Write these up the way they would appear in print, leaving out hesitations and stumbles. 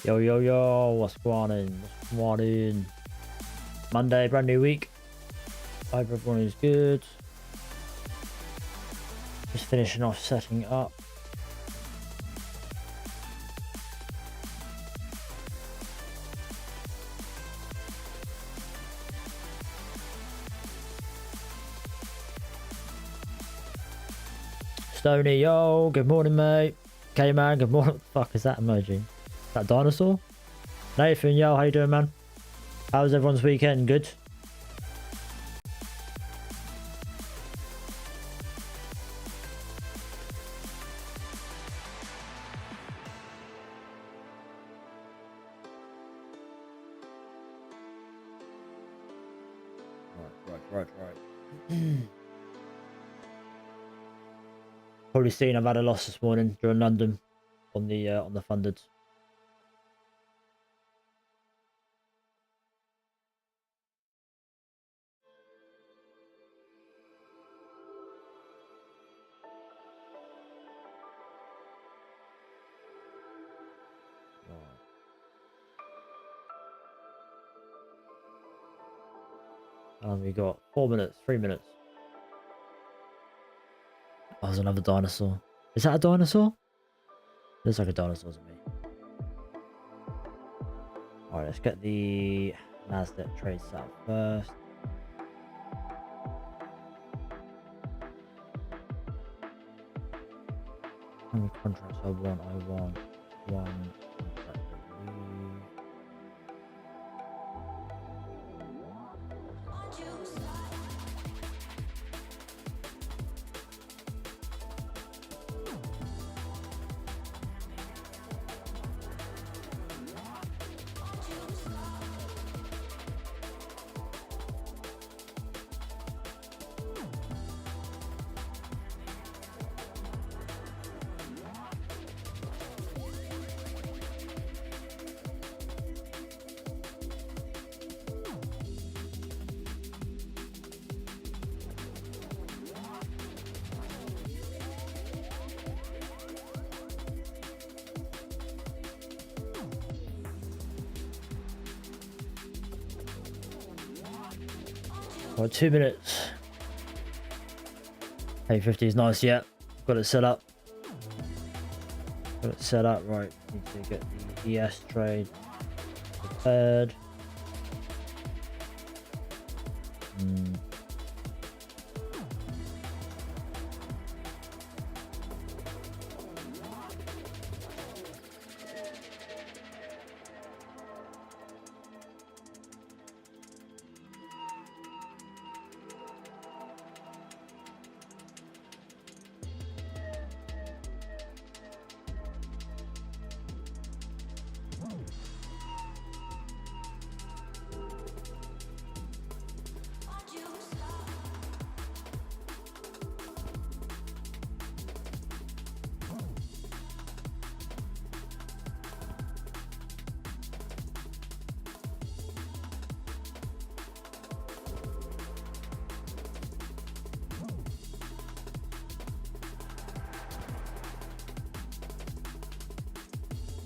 Yo, yo, yo, what's going on? What's going on? Monday, brand new week. Hope everyone is good. Just finishing off setting up. Stony, yo, good morning, mate. K-Man, good morning. What the fuck is that emoji? That dinosaur? Nathan, yo, how you doing, man? How was everyone's weekend? Good? Right. Probably seen I've had a loss this morning during London on the funded. We got 4 minutes, 3 minutes. Oh, there's another dinosaur. Is that a dinosaur? Looks like a dinosaur to me. Alright, let's get the Nasdaq trade set up first. How many contracts I want? I want one contract. Got 2 minutes. 850 is nice, yeah. Got it set up. Right. Need to get the ES trade prepared.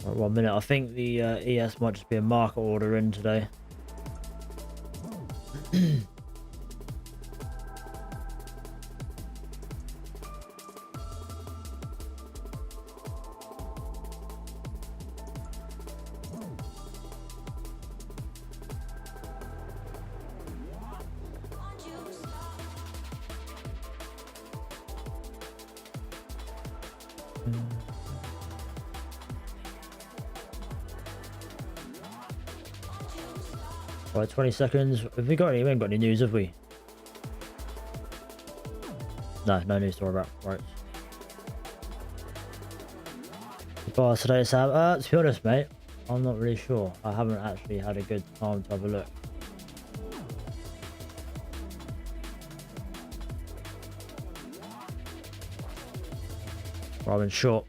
Right, 1 minute. I think the ES might just be a market order in today. Right, 20 seconds. Have we got any? We haven't got any news, have we? No news to worry about. Right. Goodbye today, Sam. To be honest, mate, I'm not really sure. I haven't actually had a good time to have a look. Well, I'm in short.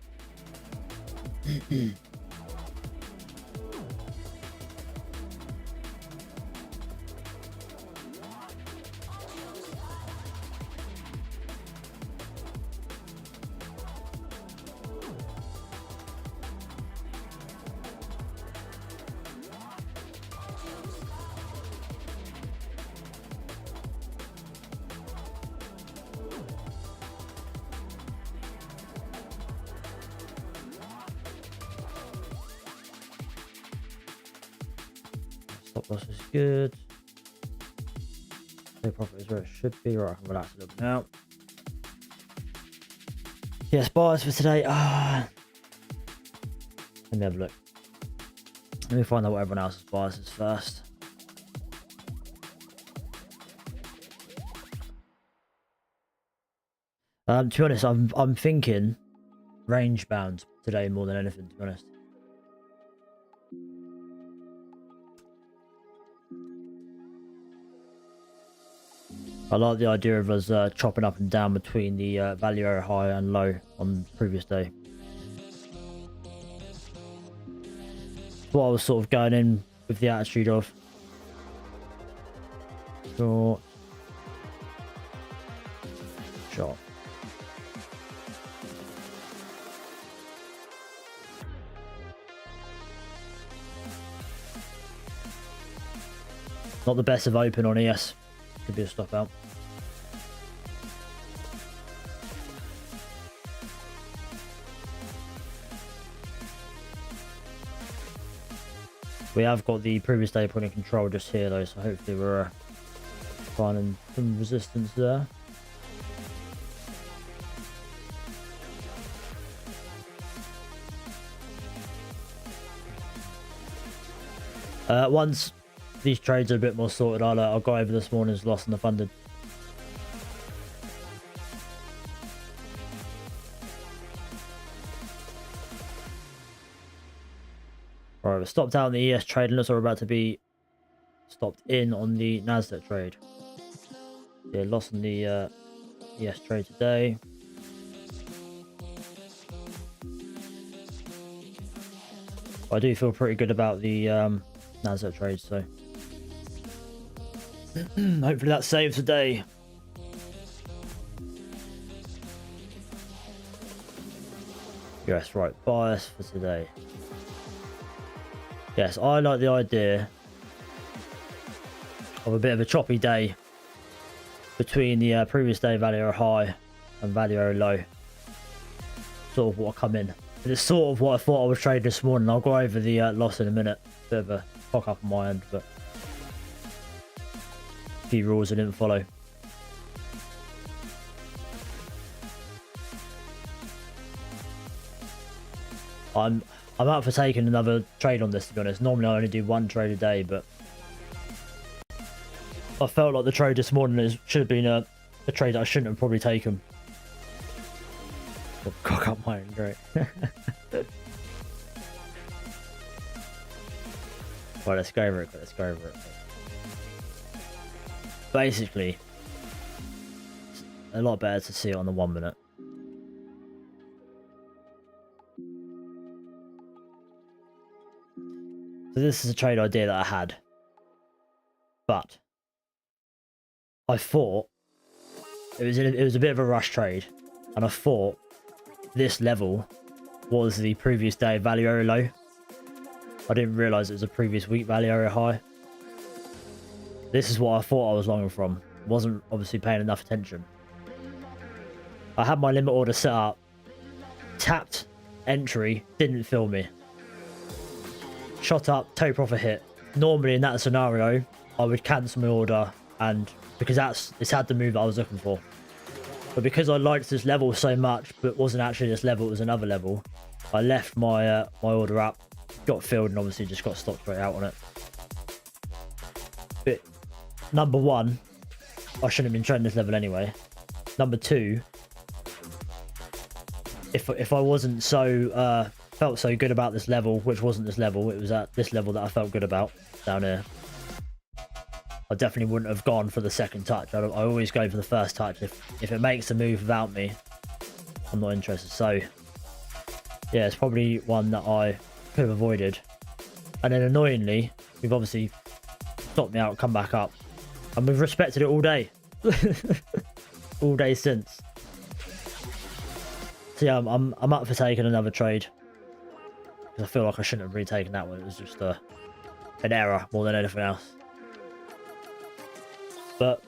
Stop loss is good. Stay profit is where it should be. Right, I can relax a little bit now. Yes, buyers for today. Let me have a look. Let me find out what everyone else's buyers is first. To be honest, I'm thinking range bound today more than anything, to be honest. I like the idea of us chopping up and down between the value area high and low on the previous day. What I was sort of going in with the attitude of. Short. Short. Not the best of open on ES. Could be a stop out. We have got the previous day point of control just here though, so hopefully we're finding some resistance there. Once these trades are a bit more sorted, I'll go over this morning's loss and the funded. Alright, we're stopped out on the ES trade and looks like we're about to be stopped in on the Nasdaq trade. Yeah, lost on the ES trade today. I do feel pretty good about the Nasdaq trade, so hopefully that saves the day. Yes, right, bias for today. Yes, I like the idea of a bit of a choppy day between the previous day value area high and value area low. Sort of what I come in. And it's sort of what I thought I was trading this morning. I'll go over the loss in a minute. Bit of a fuck up on my end, but few rules I didn't follow. I'm up for taking another trade on this, to be honest. Normally I only do one trade a day, but I felt like the trade this morning should have been a trade that I shouldn't have probably taken. Oh, cock up mine, great. Right, let's go over it. Let's go over it. Basically, it's a lot better to see it on the 1 minute. So this is a trade idea that I had, but I thought it was a bit of a rush trade, and I thought this level was the previous day value area low. I didn't realize it was a previous week value area high. This is what I thought I was longing from. Wasn't obviously paying enough attention. I had my limit order set up, tapped entry, didn't fill me. Shot up, take profit hit. Normally in that scenario, I would cancel my order, and because it's had the move that I was looking for. But because I liked this level so much, but wasn't actually this level, it was another level, I left my my order up, got filled, and obviously just got stopped straight out on it. But number one, I shouldn't have been trading this level anyway. Number two, if I wasn't so felt so good about this level, which wasn't this level, it was at this level that I felt good about down here, I definitely wouldn't have gone for the second touch. I always go for the first touch. If it makes a move without me, I'm not interested. So yeah, it's probably one that I could have avoided. And then annoyingly, we've obviously stopped me out, come back up, and we've respected it all day. All day since. So yeah, I'm up for taking another trade, because I feel like I shouldn't have really taken that one. It was just an error more than anything else. But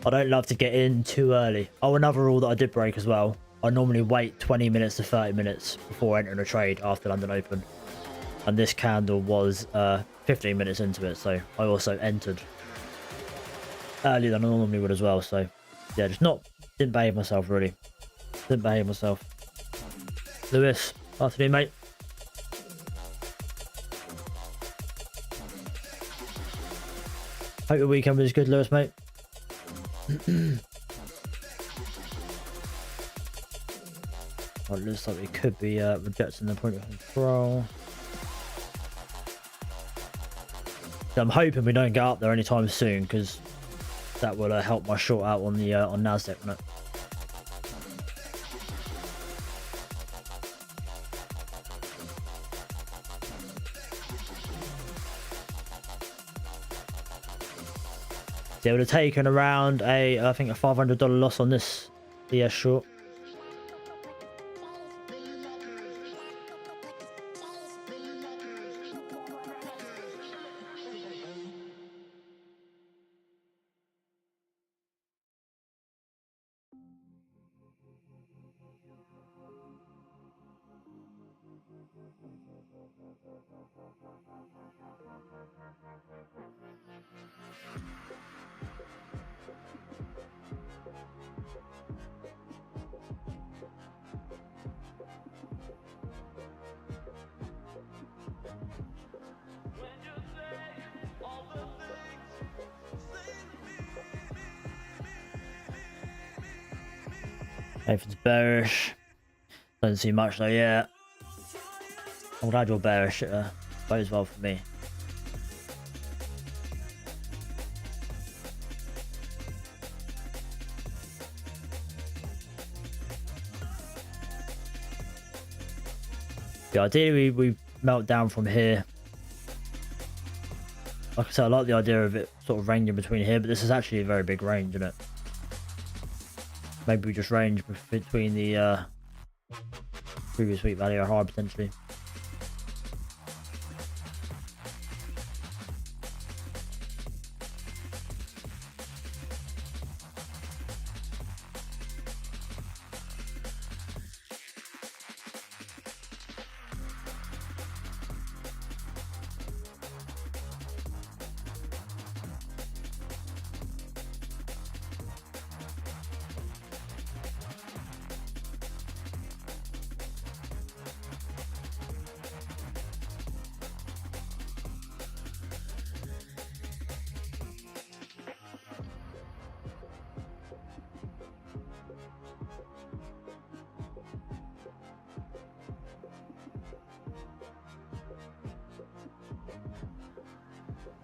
I don't love to get in too early. Oh, another rule that I did break as well. I normally wait 20 minutes to 30 minutes before entering a trade after London Open. And this candle was 15 minutes into it, so I also entered earlier than I normally would as well. So yeah, didn't behave myself really. Didn't behave myself. Lewis, afternoon, mate. Hope your weekend was good, Lewis, mate. Well, it looks like we could be rejecting the point of control. So I'm hoping we don't get up there anytime soon, because that will help my short out on the on Nasdaq, won't it? They would have taken around I think a $500 loss on this ES short. Nathan's bearish. Doesn't see much though yet. I'm glad you're bearish. It bodes well for me. Yeah, ideally we melt down from here. Like I said, I like the idea of it sort of ranging between here, but this is actually a very big range, isn't it? Maybe we just range between the previous week value or high potentially.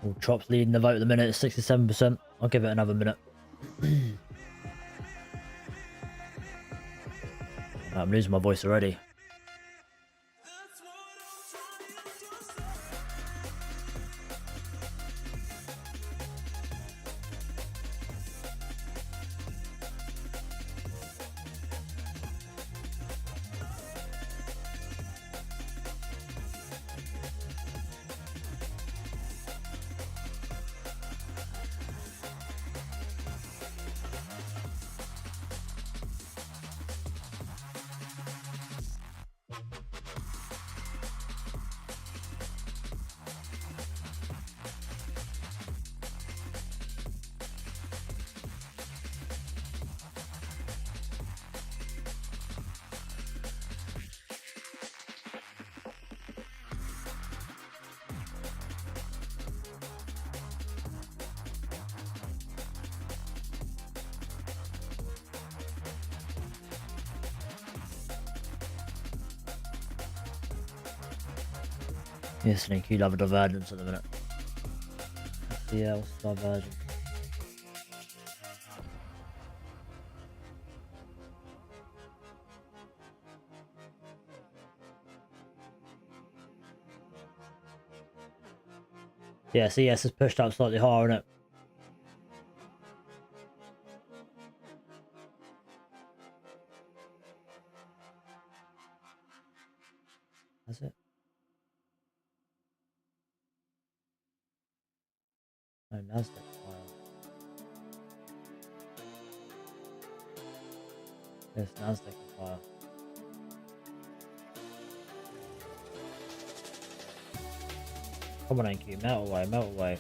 Well, Chop's leading the vote at the minute at 67%. I'll give it another minute. I'm losing my voice already. Yes, Sneak, you love a divergence at the minute. Yeah, what's the divergence? Yeah, CS has pushed up slightly higher, isn't it? Has it? No, Nasdaq higher. Yes, Nasdaq is higher. Come on, NQ, melt away, melt away.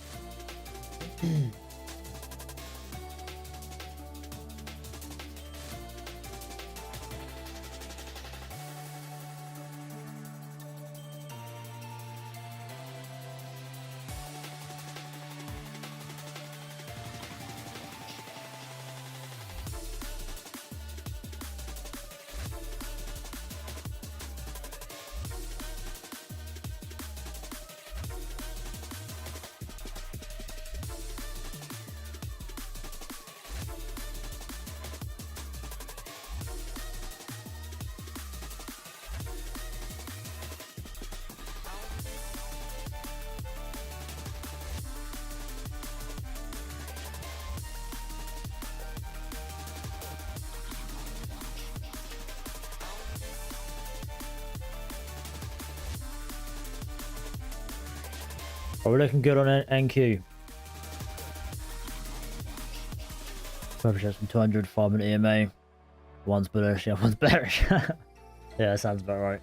Oh, we're looking good on NQ. Probably just from 200, 5 minute EMA. One's bullish, the other one's bearish. Yeah, that sounds about right.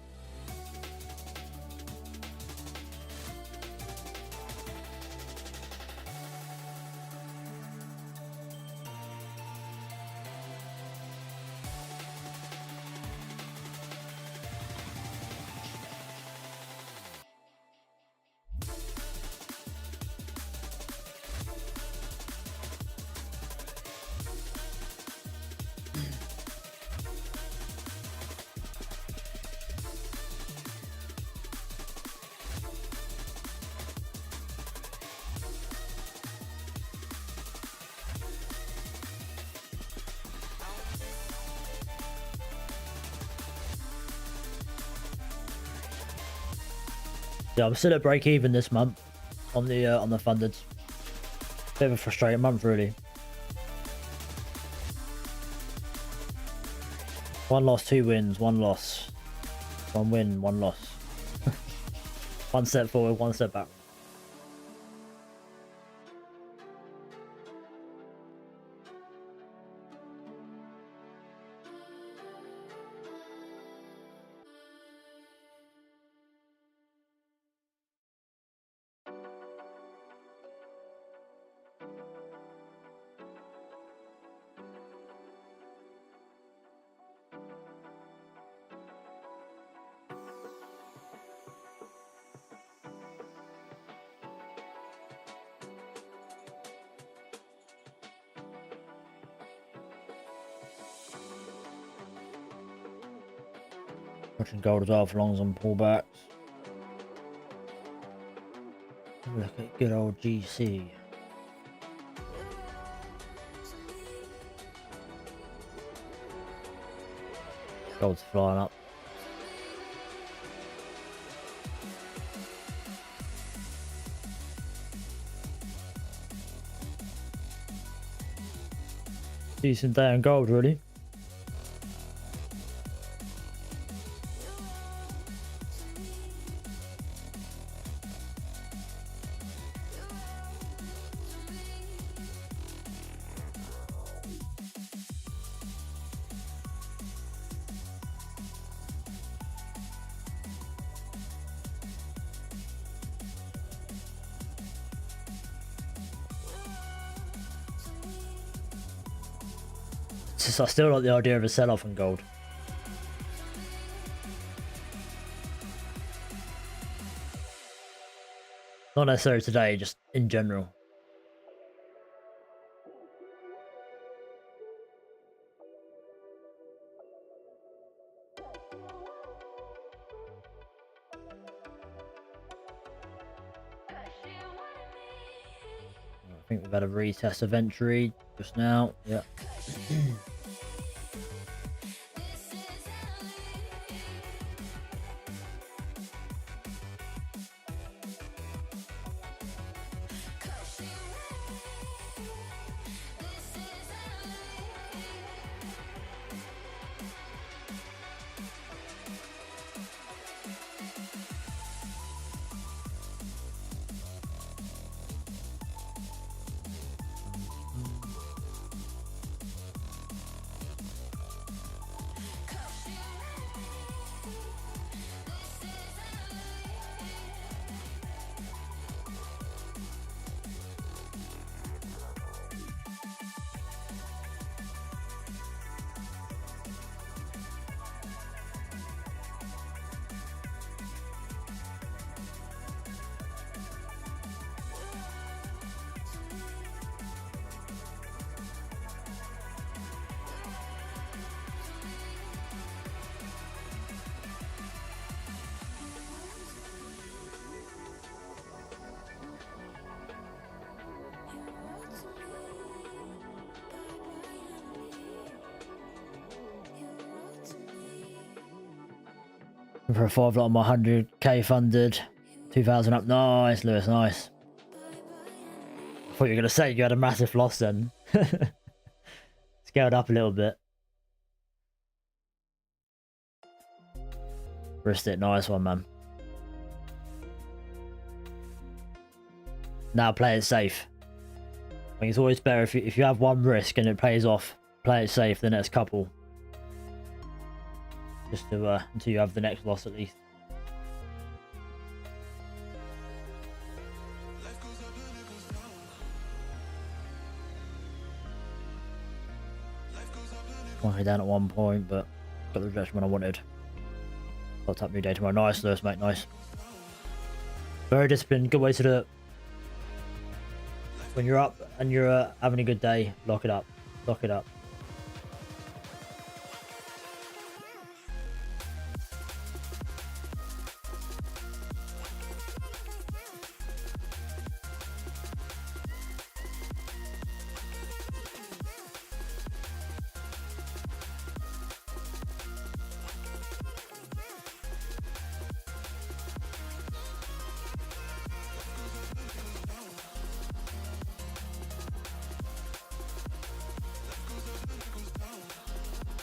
Yeah, I'm still at break even this month on the funded. Bit of a frustrating month, really. One loss, 2 wins, 1 loss. 1 win, 1 loss. 1 step forward, 1 step back. Watching gold as well for longs on pullbacks. Look at good old GC. Gold's flying up. Decent day on gold, really. It's just, I still like the idea of a sell-off in gold. Not necessarily today, just in general. I think we've had a retest of entry just now. Yeah. For a 5 lot on my 100k funded, 2,000 up. Nice, Lewis, nice. I thought you were going to say you had a massive loss then. Scaled up a little bit. Risked it, nice one, man. Now play it safe. I think it's always better if you have one risk and it pays off, play it safe the next couple. Just to until you have the next loss at least. Quite down at one point, but got the rejection when I wanted. I'll tap new day tomorrow. Nice, Lewis, mate, nice. Very disciplined, good way to do it. When you're up and you're having a good day, lock it up. Lock it up.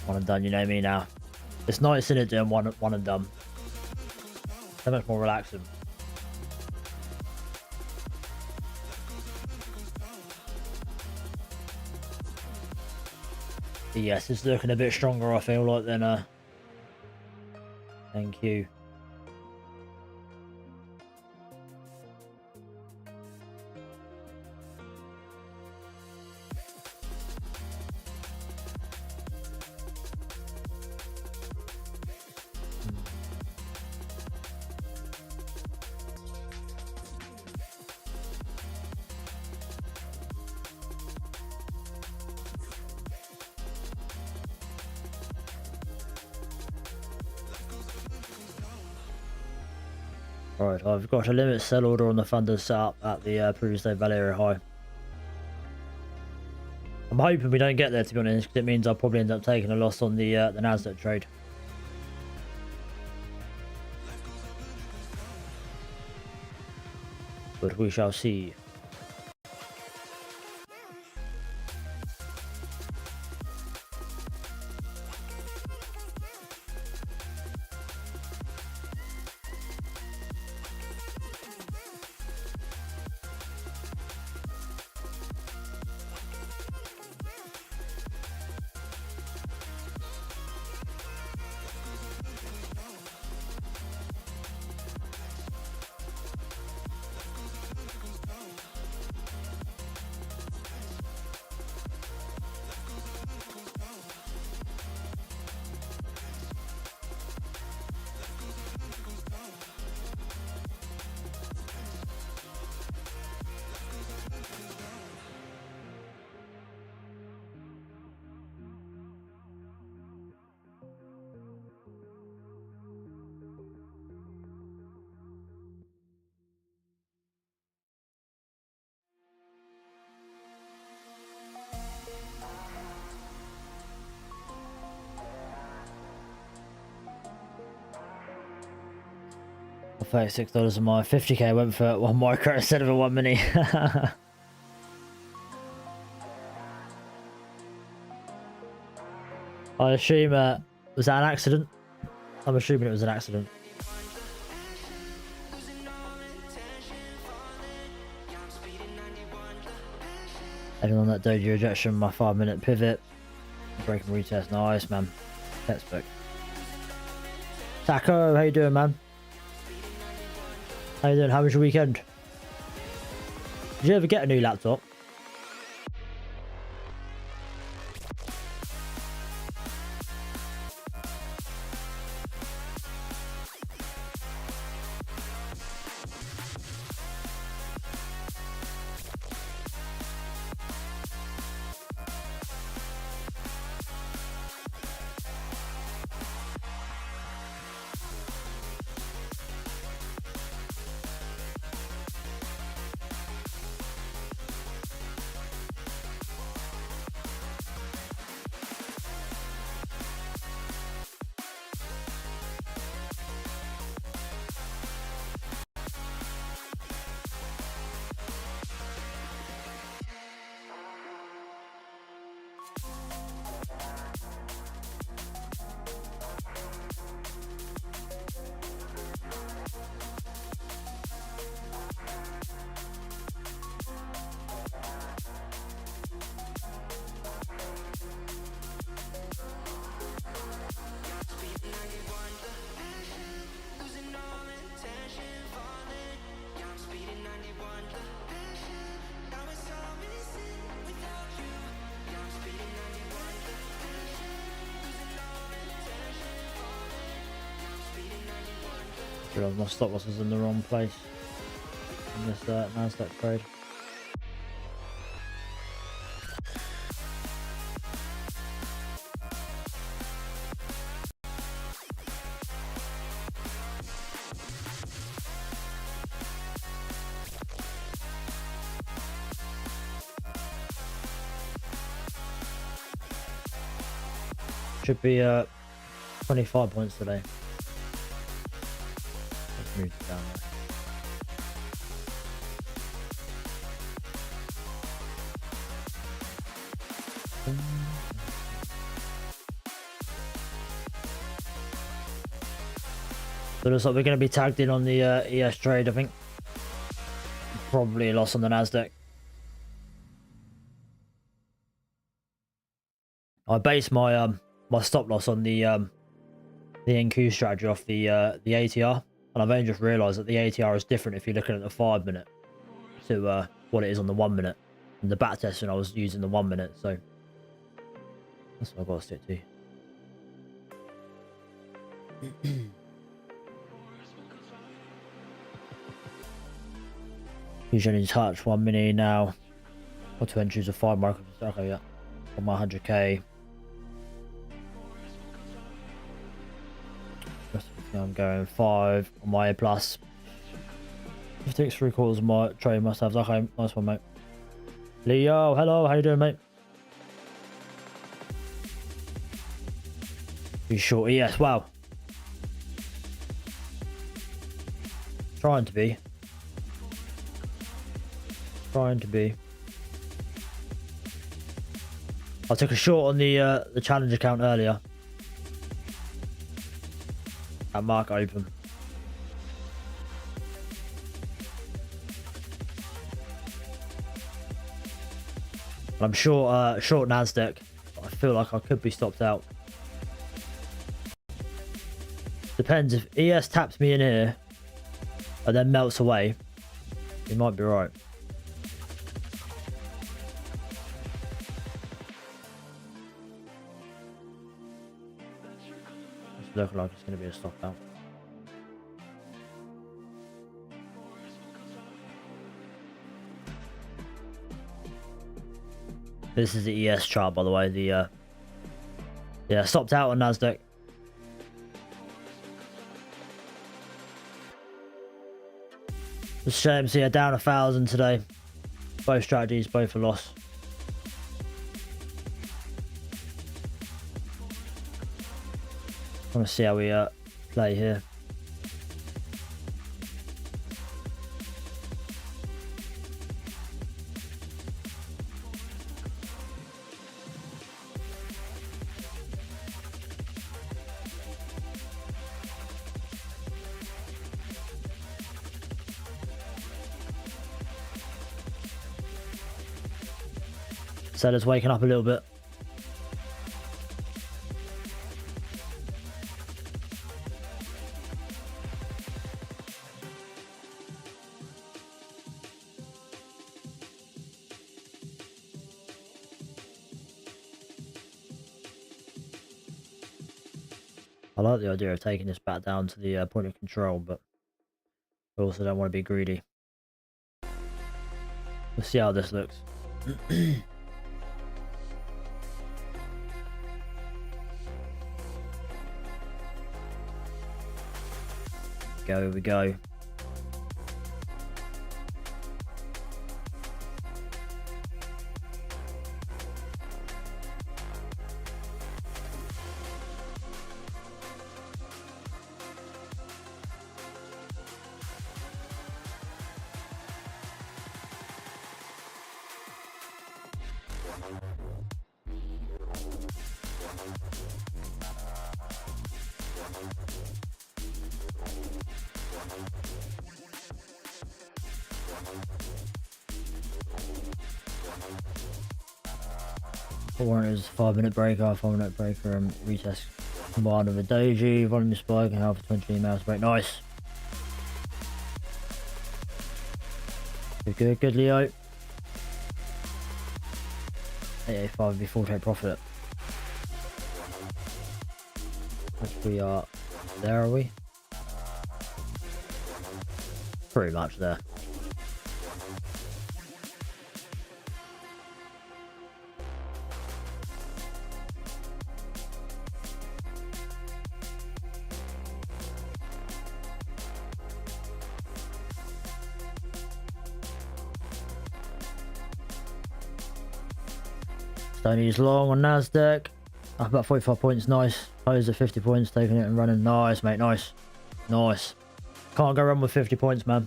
One and done, you know me now. It's nice, isn't it, doing one and done? So much more relaxing. Yes, it's looking a bit stronger, I feel like, than thank you. Right, I've got a limit sell order on the Thunder set up at the previous day Valeria high. I'm hoping we don't get there, to be honest, because it means I'll probably end up taking a loss on the Nasdaq trade. But we shall see. $36 of my 50k went for 1 micro instead of a 1 mini. I assume, was that an accident? I'm assuming it was an accident. Adding on that doji rejection, my 5-minute pivot. Breaking retest, nice man. Textbook. Taco, how you doing, man? How you doing? How was your weekend? Did you ever get a new laptop? My stop loss was in the wrong place in this Nasdaq trade. Should be 25 points today. Down there. So it looks like we're going to be tagged in on the ES trade, I think. Probably a loss on the Nasdaq. I base my my stop loss on the NQ strategy off the ATR. And I've only just realised that the ATR is different if you're looking at the 5-minute to what it is on the 1 minute. And the back testing I was using the 1 minute, so that's what I've got to stick to. Usually in touch 1 mini now. Got 2 entries of 5 micro. Okay, yeah. On my 100k. I'm going 5 on my A+. If it takes 3/4 of my trade must have. Okay, nice one, mate. Leo, hello, how you doing, mate? You sure? Yes, wow. Trying to be. Trying to be. I took a short on the challenge account earlier. That mark open. I'm short Nasdaq. I feel like I could be stopped out. Depends if ES taps me in here and then melts away. He might be right. It's looking like it's going to be a stop out. This is the ES chart, by the way. The yeah, stopped out on Nasdaq. It's a shame. So yeah, down 1,000 today. Both strategies, both a loss. I want to see how we play here. Sellers waking up a little bit. I like the idea of taking this back down to the point of control, but I also don't want to be greedy. Let's see how this looks. Here we go. Warrant is 5-minute breaker, 5-minute breaker, and retest combined with a doji, volume spike, and half 20 emails break. Nice. Good, good, Leo. 885 would be full trade profit. Which we are. There, are we? Pretty much there. Stoney's long on Nasdaq. Up about 45 points, nice. Close at 50 points, taking it and running. Nice, mate, nice. Nice. Can't go wrong with 50 points, man.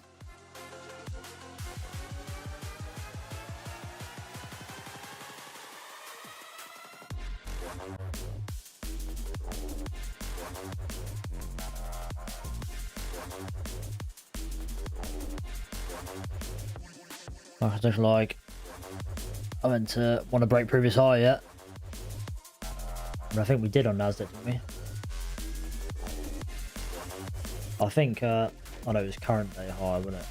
I just like I went to want to break previous high yet. But I think we did on Nasdaq, didn't we? I think I know it was current day high, wasn't it?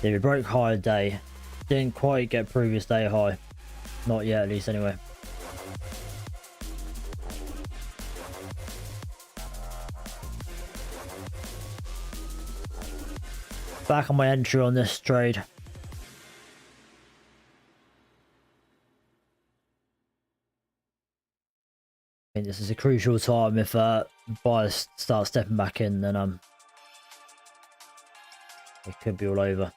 Yeah, we broke high a day. Didn't quite get previous day high. Not yet, at least, anyway. Back on my entry on this trade. think this is a crucial time. If buyers start stepping back in, then it could be all over.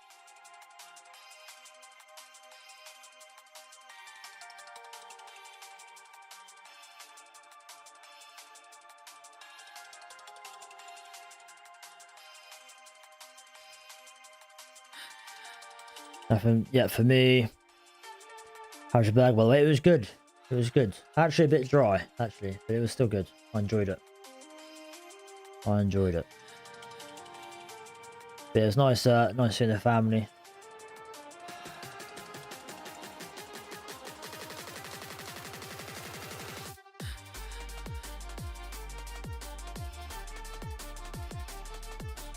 Nothing yet for me. How's your bag? By the way, it was good. It was good. Actually a bit dry, actually, but it was still good. I enjoyed it. I enjoyed it. But it was nice, nice seeing the family.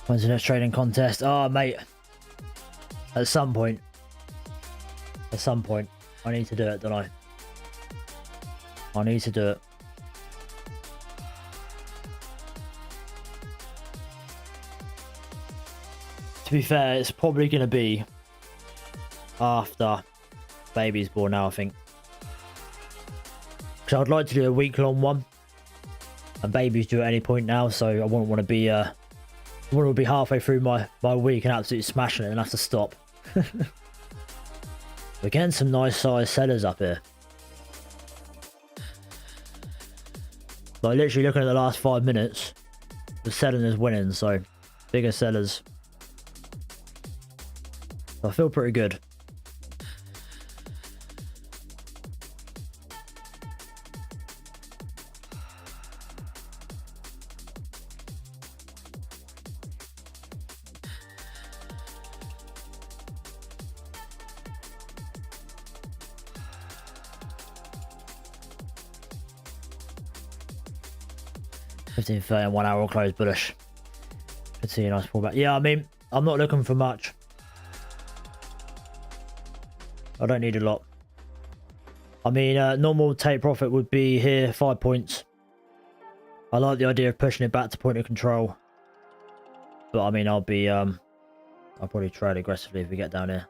When's the next trading contest? Oh, mate. At some point. At some point. I need to do it, don't I? I need to do it. To be fair, it's probably going to be after baby's born now, I think. Because I'd like to do a week-long one. And baby's due at any point now, so I wouldn't want to be halfway through my week and absolutely smashing it and have to stop. We're getting some nice sized sellers up here. Like literally looking at the last 5 minutes, the selling is winning, so bigger sellers. I feel pretty good. $15.30 and 1 hour close bullish. Could see a nice pullback. Yeah, I mean, I'm not looking for much. I don't need a lot. I mean, normal take profit would be here, 5 points. I like the idea of pushing it back to point of control. But I mean, I'll probably trade aggressively if we get down here.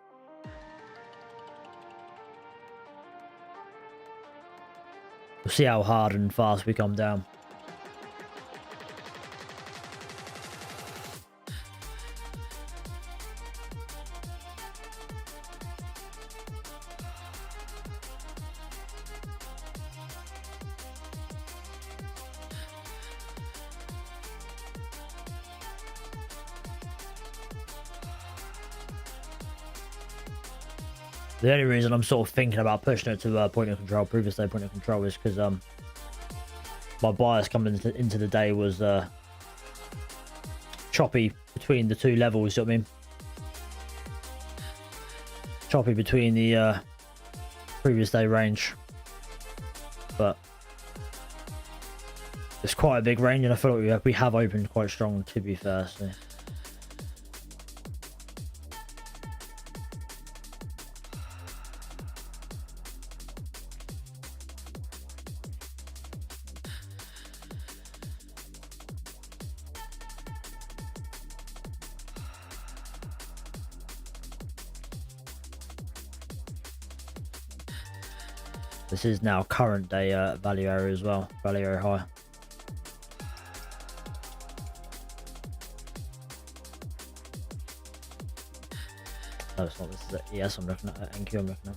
We'll see how hard and fast we come down. The only reason I'm sort of thinking about pushing it to point of control, previous day point of control, is because my bias coming into the day was choppy between the two levels. You know what I mean? Choppy between the previous day range, but it's quite a big range, and I feel like we have opened quite strong, to be fair. So. This is now current day value area as well, value area high. No, it's not. This is it. Yes, I'm looking at NQ. I'm looking at.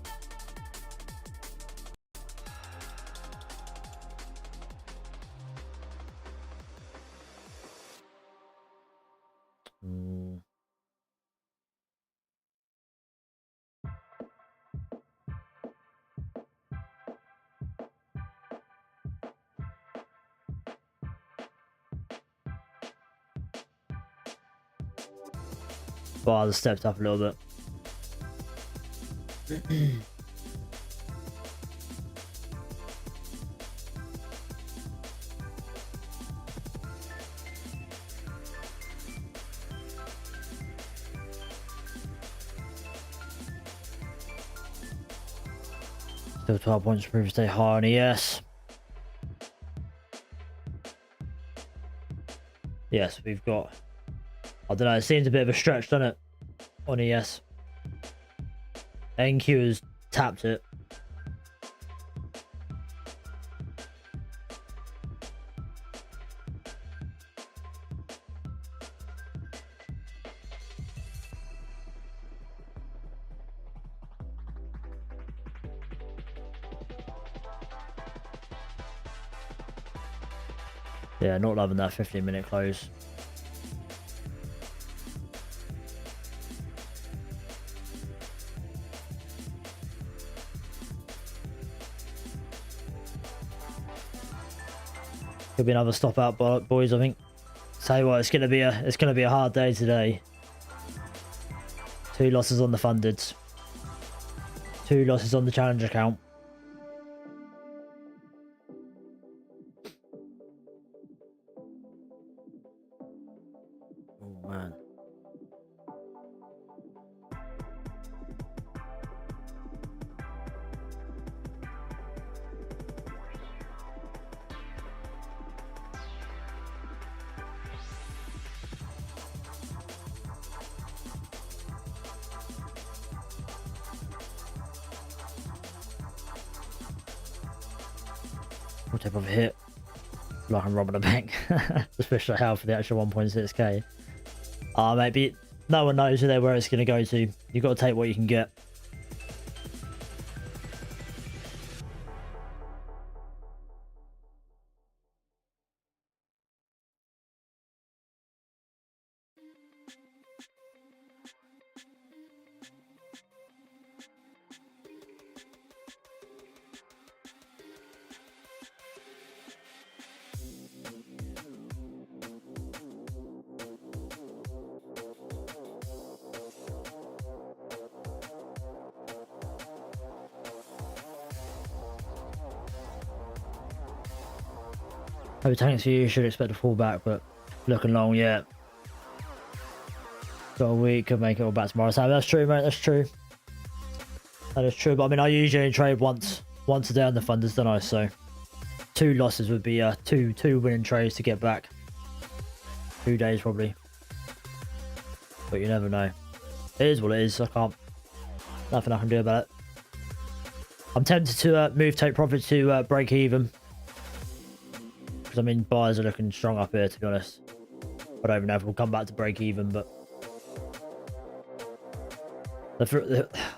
Bars have stepped up a little bit. Still 12 points previous day high on ES. Yes, we've got, I don't know, it seems a bit of a stretch, doesn't it, on ES? NQ has tapped it. Yeah, not loving that 15-minute close. Could be another stop out, boys. I think. Tell you what, it's gonna be a hard day today. 2 losses on the fundeds. 2 losses on the challenge account. Oh man. What type of hit? Like I'm robbing a bank. Especially how for the actual 1.6k. Maybe no one knows where it's going to go to. You've got to take what you can get. Hope tanks for you should expect a fallback, but looking long yet. Got a week, could make it all back tomorrow. So that's true, mate. That's true. That is true. But I mean, I usually trade once a day on the funders, don't I? So 2 losses would be two winning trades to get back. 2 days probably. But you never know. It is what it is. Nothing I can do about it. I'm tempted to move take profit to break even. I mean, buyers are looking strong up here, to be honest. I don't even know if we'll come back to break even, but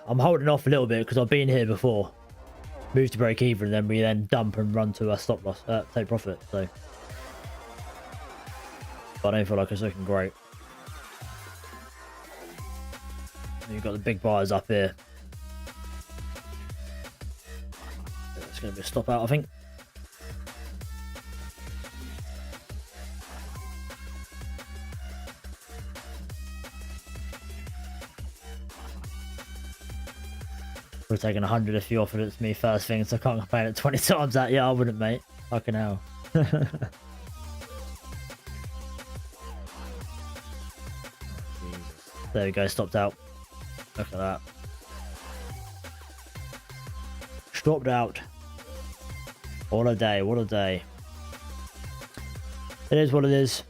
I'm holding off a little bit because I've been here before. Move to break even, and then we dump and run to a stop loss, take profit. So, but I don't feel like it's looking great. You've got the big buyers up here. It's going to be a stop out, I think. We're taking 100 if you offered it to me first thing, so I can't complain it 20 times that. Yeah, I wouldn't, mate. Fucking hell. There we go, stopped out. Look at that. Stopped out. What a day, what a day. It is what it is.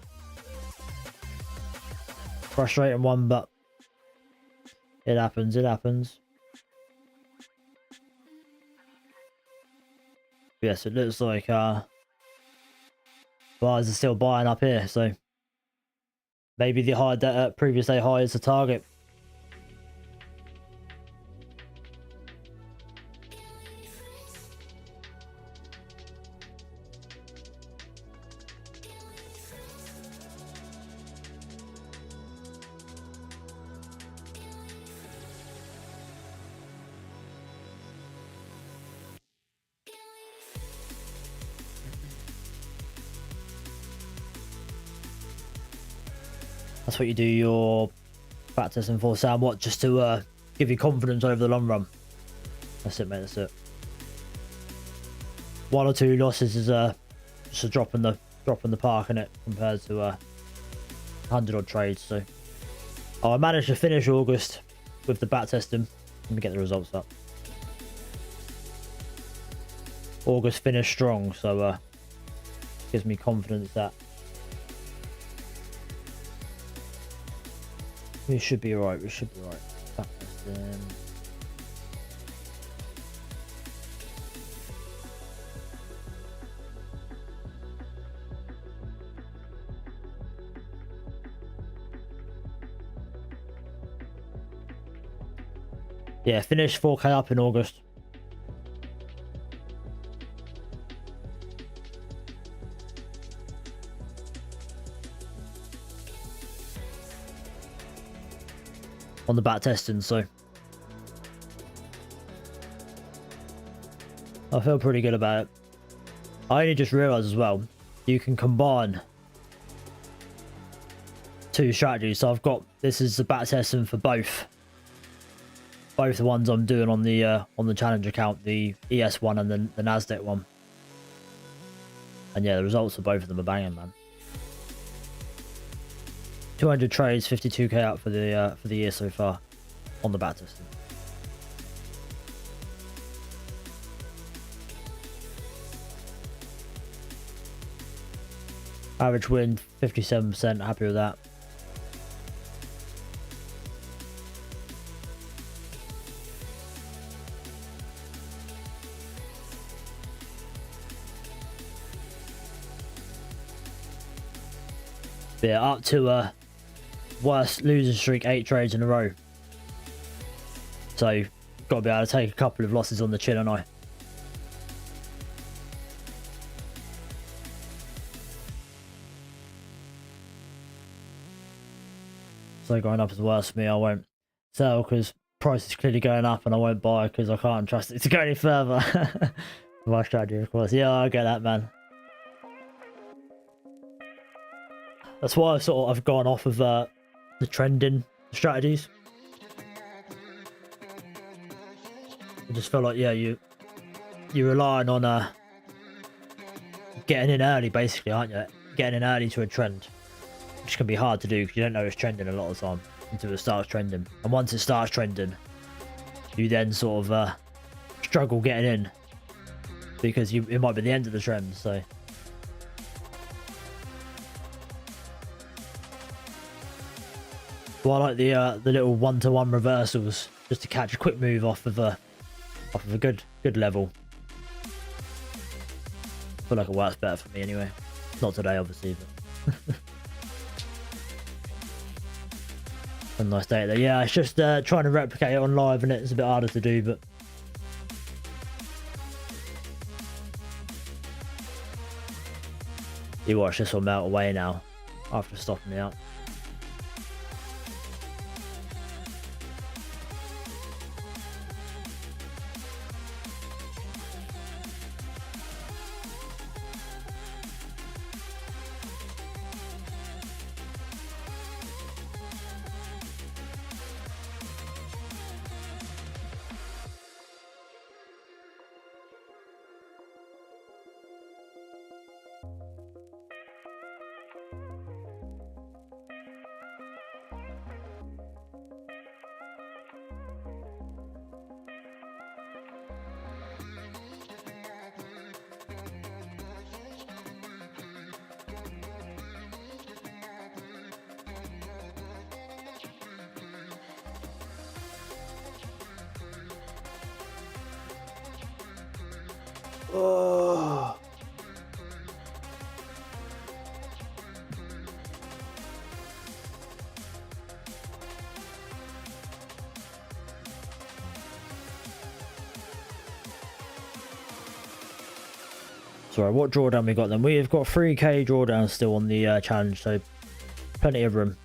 Frustrating one, but it happens, it happens. Yes, it looks like buyers are still buying up here, so maybe the high previous day high is the target. That's what you do your practice and for Sam. What, just to give you confidence over the long run. That's it, mate. That's it. 1 or 2 losses is just a drop in the park, in it, compared to 100 odd trades. So I managed to finish August with the back testing. Let me get the results up. August finished strong, so gives me confidence that we should be alright. We should be alright. Back testing. Yeah, finished 4k up in August. on the back testing, so I feel pretty good about it. I only just realized as well, you can combine 2 strategies. So I've got, this is the back testing for both the ones I'm doing on the challenge account, the ES one and then the Nasdaq one. And yeah, the results of both of them are banging, man. 200 trades, 52k out for the year so far on the back testing. Average win 57%, happy with that. But yeah, up to a worst losing streak, 8 trades in a row. So got to be able to take a couple of losses on the chin, and I. So going up is worse for me. I won't sell because price is clearly going up, and I won't buy because I can't trust it to go any further. My strategy, of course. Yeah, I get that, man. That's why I've gone off of the trending strategies. I just feel like, yeah, you're relying on getting in early, basically, aren't you? Getting in early to a trend, which can be hard to do because you don't know it's trending a lot of the time until it starts trending. And once it starts trending, you then sort of struggle getting in because it might be the end of the trend. So I like the little 1-to-1 reversals just to catch a quick move off of a good level. I feel like it works better for me anyway. Not today, obviously, but a nice day there. Yeah, it's just trying to replicate it on live, and it's a bit harder to do, but you watch this one melt away now after stopping me out. Oh. Sorry, what drawdown we got then? We've got 3k drawdown still on the challenge, so plenty of room.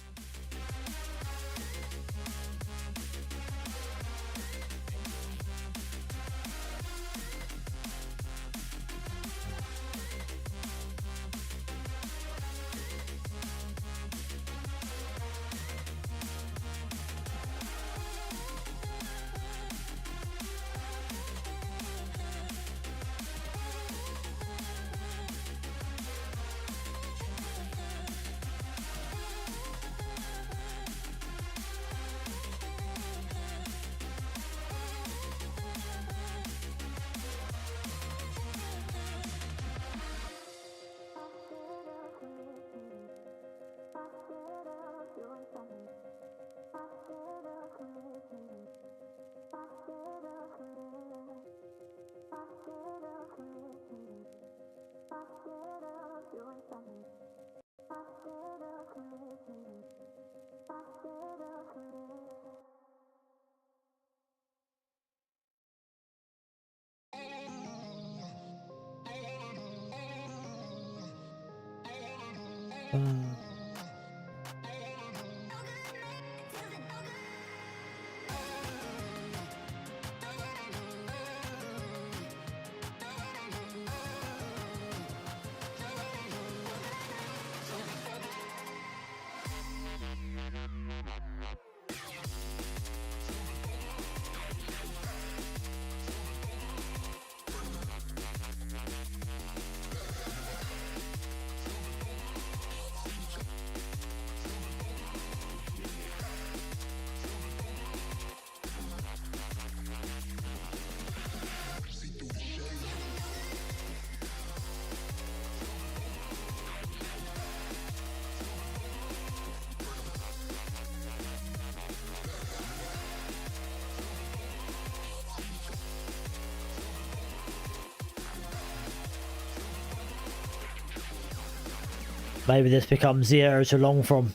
Maybe this becomes the area to long from.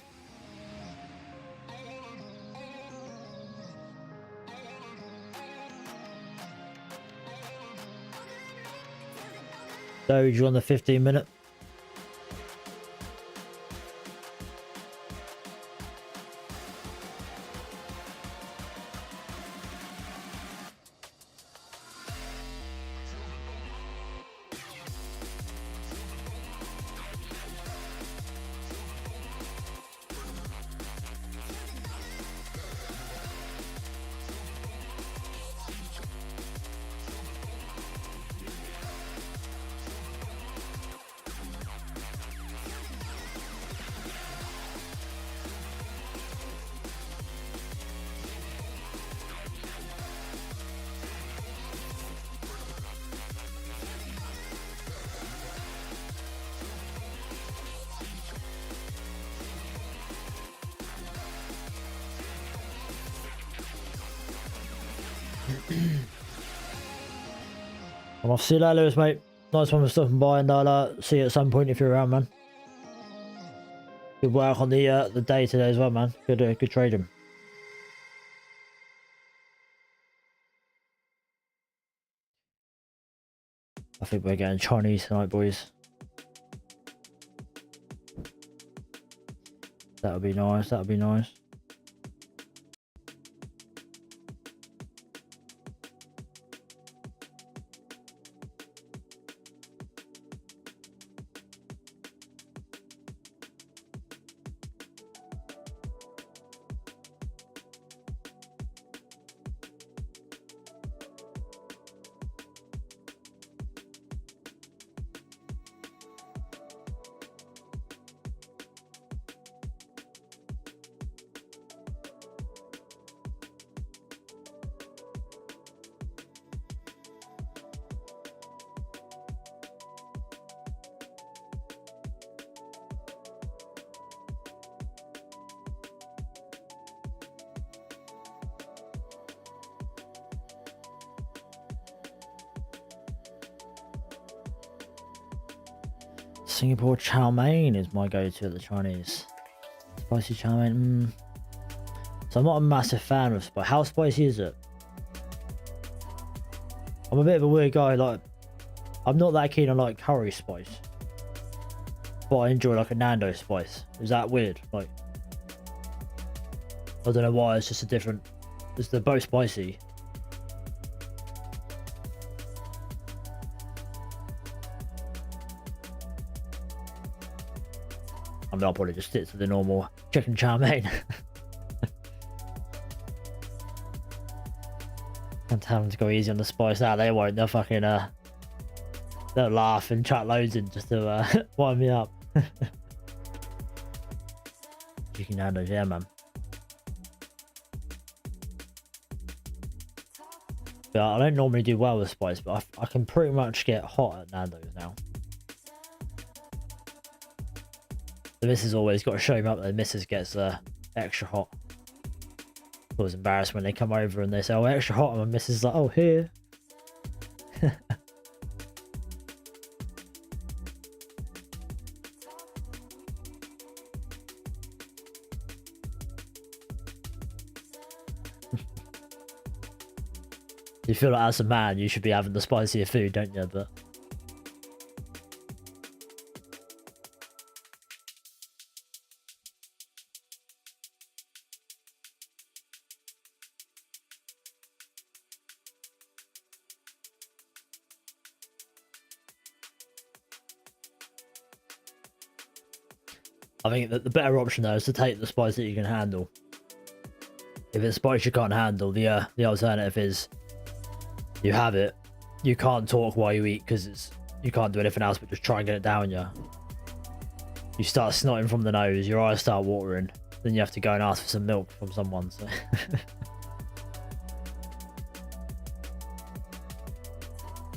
Doge on the 15-minute. I'm off. See you later, Lewis, mate. Nice one for stopping by, and I'll see you at some point if you're around, man. Good work on the day today as well, man. Good trading. I think we're getting Chinese tonight, boys. That would be nice. That would be nice. Singapore chow mein is my go-to at the Chinese. Spicy chow mein. So I'm not a massive fan of spice. How spicy is it? I'm a bit of a weird guy. Like, I'm not that keen on like curry spice, but I enjoy like a Nando spice. Is that weird? Like, I don't know why. It's just a different. They're both spicy. I mean, I'll probably just stick to the normal chicken chow mein. And tell them to go easy on the spice. Now they won't. They'll fucking they'll laugh and chuck loads in just to wind me up. Chicken Nando's, yeah, man. But I don't normally do well with spice, but I can pretty much get hot at Nando's now. The missus always got to show him up. The missus gets extra hot. It was embarrassed when they come over and they say, "Oh, extra hot," and my missus is like, "Oh, here." You feel like as a man, you should be having the spicier food, don't you? But I think that the better option though is to take the spice that you can handle. If it's spice you can't handle, the alternative is you have it, you can't talk while you eat because you can't do anything else but just try and get it down you. You start snotting from the nose, your eyes start watering, then you have to go and ask for some milk from someone. So.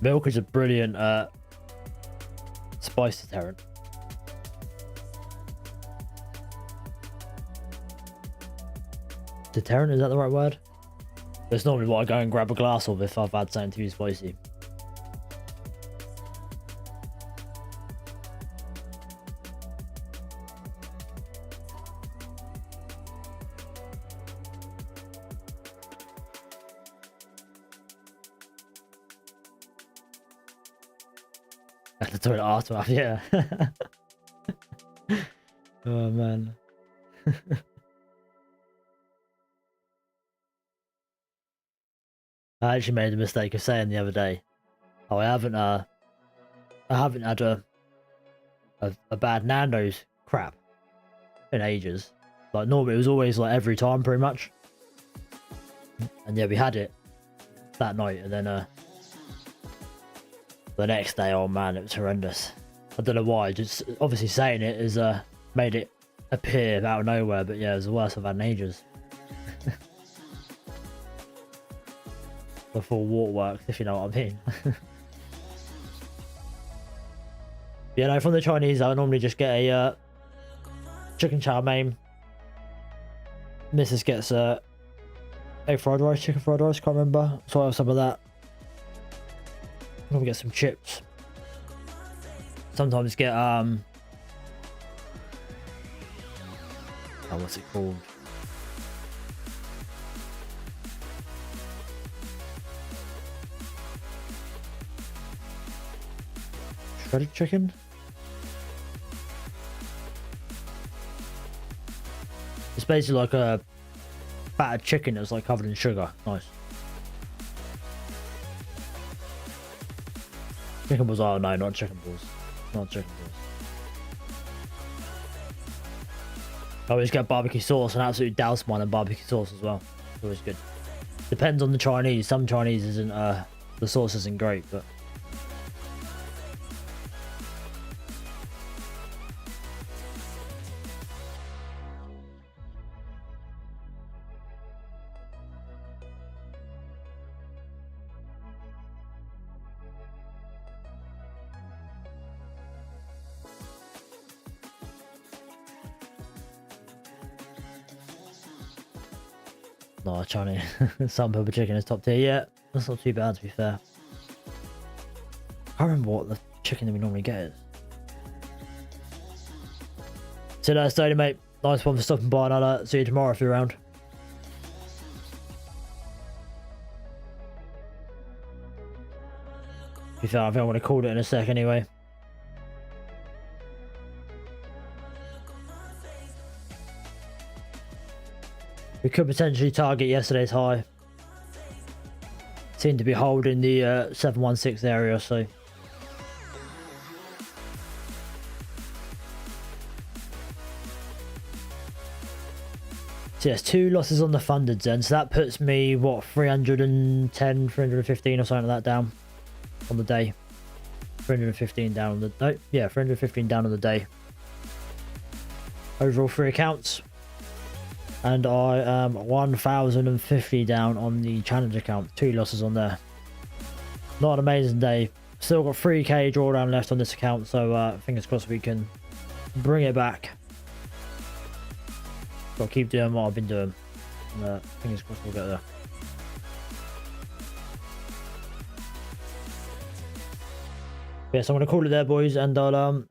Milk is a brilliant spice deterrent. Deterrent, is that the right word? That's normally what I go and grab a glass of if I've had something too spicy. At the toilet aftermath, yeah. Oh man. I actually made the mistake of saying the other day, oh, I haven't had a bad Nando's crap in ages. Like normally it was always like every time pretty much. And yeah, we had it that night, and then the next day, oh man, it was horrendous. I don't know why, just obviously saying it has made it appear out of nowhere, but yeah, it was the worst I've had in ages. The full waterworks, if you know what I mean. You know, from the Chinese, I normally just get a chicken chow mein. Mrs. gets egg fried rice, chicken fried rice, can't remember. So I have some of that. Normally get some chips. Sometimes get oh, what's it called? Shredded chicken? It's basically like a battered chicken that's like covered in sugar. Nice. Chicken balls, oh no, not chicken balls. Not chicken balls. I always get barbecue sauce and absolutely douse mine in barbecue sauce as well. It's always good. Depends on the Chinese. Some Chinese isn't, the sauce isn't great, but... No, Chinese. Some pepper chicken is top tier. Yeah, that's not too bad to be fair. I can't remember what the chicken that we normally get is. So that's Stoney, mate. Nice one for stopping by, and I'll see you tomorrow if you're around. To be fair, I think I want to call it in a sec anyway. We could potentially target yesterday's high. Seemed to be holding the 716 area, so. So yes, 2 losses on the funded then. So that puts me, what, 310, 315 or something like that down on the day. 315 down on the, no, yeah, 315 down on the day. Overall 3 accounts. And I am 1,050 down on the challenge account. 2 losses on there. Not an amazing day. Still got 3k drawdown left on this account, so fingers crossed we can bring it back. Got to keep doing what I've been doing. Fingers crossed we'll get there. Yeah, so I'm going to call it there, boys, and I'll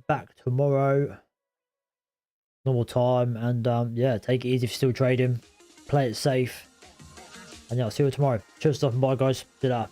back tomorrow. Normal time, and yeah, take it easy if you're still trading. Play it safe. And yeah, I'll see you tomorrow. Cheers for stopping by, guys. Ta-da.